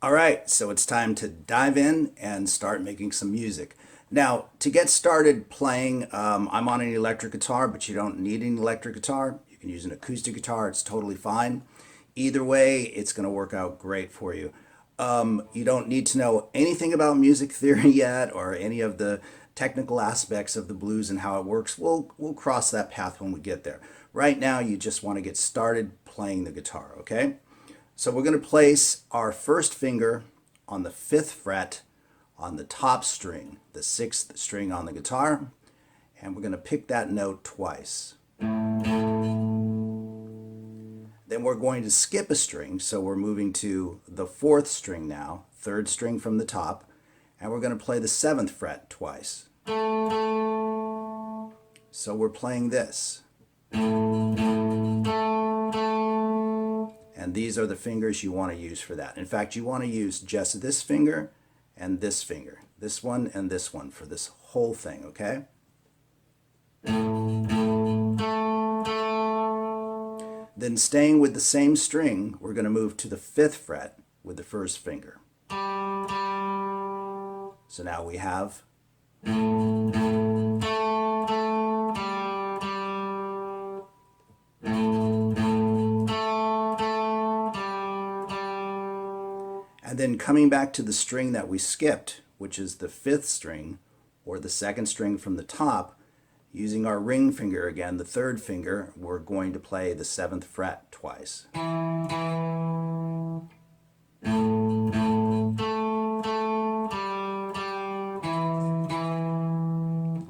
All right, so it's time to dive in and start making some music. Now, to get started playing, I'm on an electric guitar, but you don't need an electric guitar. You can use an acoustic guitar, it's totally fine. Either way, it's going to work out great for you. You don't need to know anything about music theory yet or any of the technical aspects of the blues and how it works. We'll cross that path when we get there. Right now, you just want to get started playing the guitar, okay? So we're going to place our first finger on the 5th fret on the top string, the 6th string on the guitar, and we're going to pick that note twice. Then we're going to skip a string, so we're moving to the 4th string now, 3rd string from the top, and we're going to play the 7th fret twice. So we're playing this. And these are the fingers you want to use for that. In fact, you want to use just this finger and this finger. This one and this one for this whole thing, okay? Then staying with the same string, we're going to move to the 5th fret with the 1st finger. So now we have and then coming back to the string that we skipped, which is the 5th string, or the 2nd string from the top, using our ring finger again, the 3rd finger, we're going to play the 7th fret twice.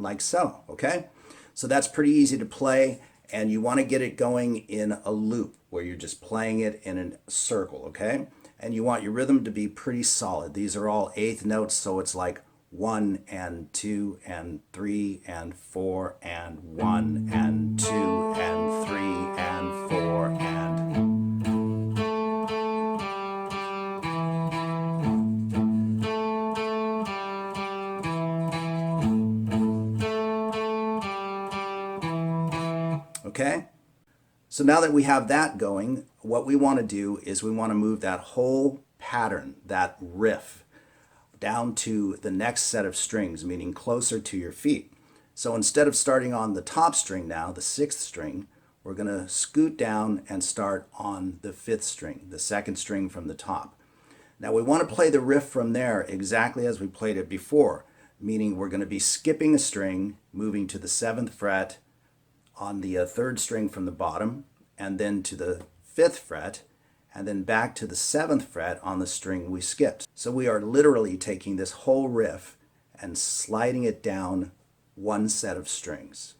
Like so, okay? So that's pretty easy to play, and you want to get it going in a loop where you're just playing it in a circle, okay? And you want your rhythm to be pretty solid. These are all 8th notes, so it's like 1 and 2 and 3 and 4 and 1 and 2 and 3 and 4 and... Okay? So now that we have that going, what we want to do is we want to move that whole pattern, that riff, down to the next set of strings, meaning closer to your feet. So instead of starting on the top string now, the 6th string, we're going to scoot down and start on the 5th string, the 2nd string from the top. Now we want to play the riff from there exactly as we played it before, meaning we're going to be skipping a string, moving to the 7th fret on the 3rd string from the bottom, and then to the 5th fret, and then back to the 7th fret on the string we skipped. So we are literally taking this whole riff and sliding it down one set of strings.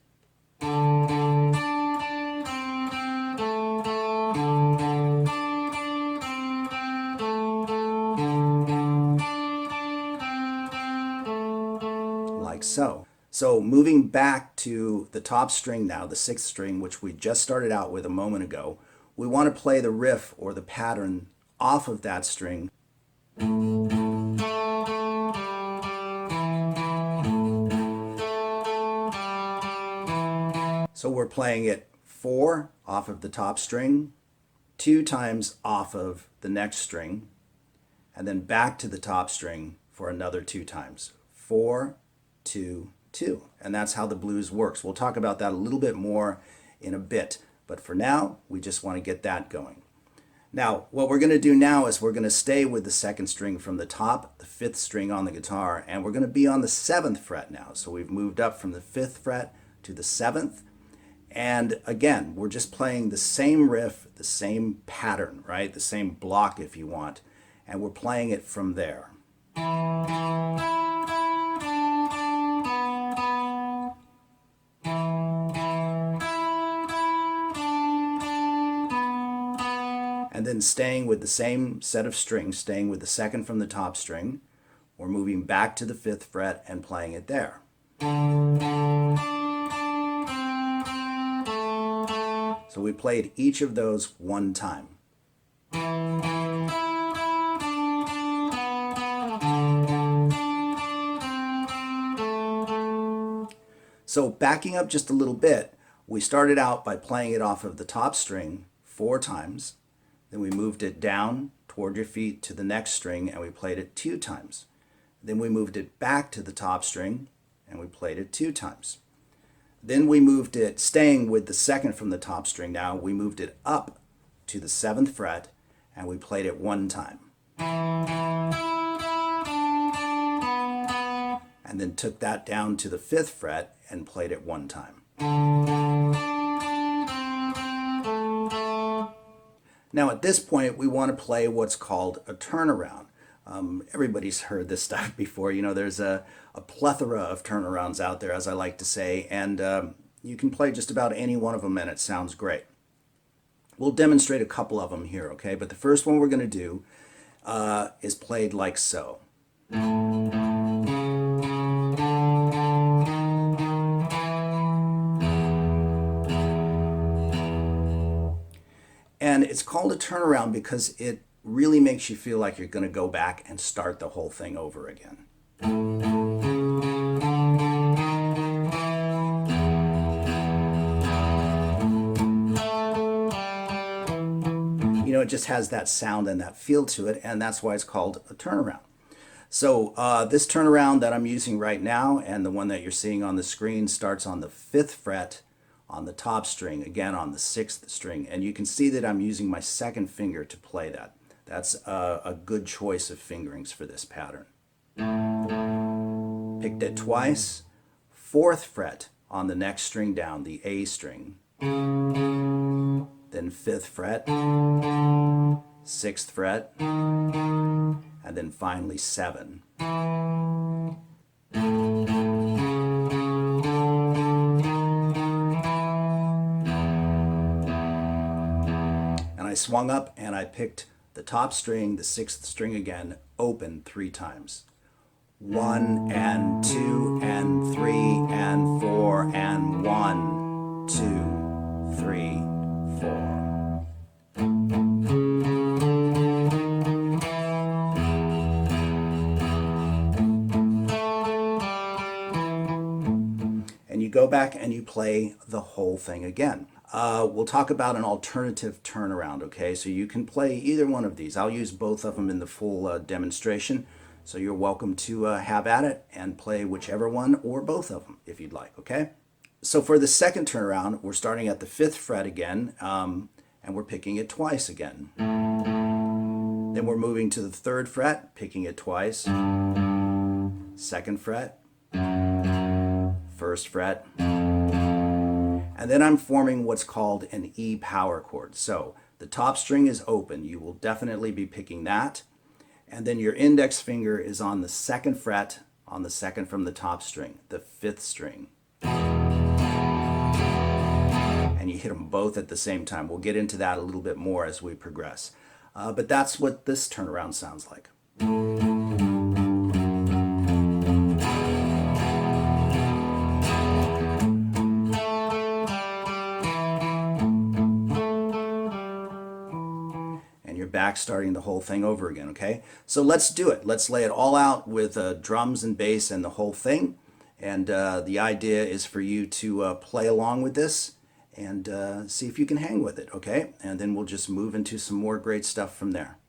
Like so. So moving back to the top string now, the 6th string, which we just started out with a moment ago, we want to play the riff or the pattern off of that string. So we're playing it 4 off of the top string, 2 times off of the next string, and then back to the top string for another 2 times. 4, 2, 2. And that's how the blues works. We'll talk about that a little bit more in a bit. But for now, we just want to get that going. Now, what we're going to do now is we're going to stay with the 2nd string from the top, the 5th string on the guitar, and we're going to be on the 7th fret now. So we've moved up from the 5th fret to the 7th. And again, we're just playing the same riff, the same pattern, right? The same block if you want. And we're playing it from there. And then staying with the same set of strings, staying with the 2nd from the top string, we're moving back to the 5th fret and playing it there. So we played each of those one time. So backing up just a little bit, we started out by playing it off of the top string 4 times. Then we moved it down toward your feet to the next string, and we played it 2 times. Then we moved it back to the top string, and we played it 2 times. Then we moved it, staying with the second from the top string now, we moved it up to the 7th fret, and we played it 1 time. And then took that down to the 5th fret and played it 1 time. Now at this point we want to play what's called a turnaround. Everybody's heard this stuff before. You know, there's a plethora of turnarounds out there, as I like to say, and you can play just about any one of them and it sounds great. We'll demonstrate a couple of them here, okay? But the first one we're going to do is played like so. And it's called a turnaround because it really makes you feel like you're going to go back and start the whole thing over again. You know, it just has that sound and that feel to it, and that's why it's called a turnaround. So this turnaround that I'm using right now and the one that you're seeing on the screen starts on the 5th fret on the top string, again on the 6th string, and you can see that I'm using my 2nd finger to play that. That's a good choice of fingerings for this pattern. Picked it twice, 4th fret on the next string down, the A string, then 5th fret, 6th fret, and then finally 7. I swung up and I picked the top string, the 6th string again, open 3 times. 1 and 2 and 3 and 4 and 1, 2, 3, 4. And you go back and you play the whole thing again. We'll talk about an alternative turnaround, okay? So you can play either one of these. I'll use both of them in the full demonstration, so you're welcome to have at it and play whichever one or both of them if you'd like, okay? So for the second turnaround, we're starting at the 5th fret again, and we're picking it twice again. Then we're moving to the 3rd fret, picking it twice, 2nd fret, 1st fret, and then I'm forming what's called an E power chord. So the top string is open. You will definitely be picking that. And then your index finger is on the 2nd fret on the 2nd from the top string, the 5th string. And you hit them both at the same time. We'll get into that a little bit more as we progress. But that's what this turnaround sounds like. Back starting the whole thing over again, okay? So let's do it. Let's lay it all out with drums and bass and the whole thing. And the idea is for you to play along with this and see if you can hang with it, okay? And then we'll just move into some more great stuff from there.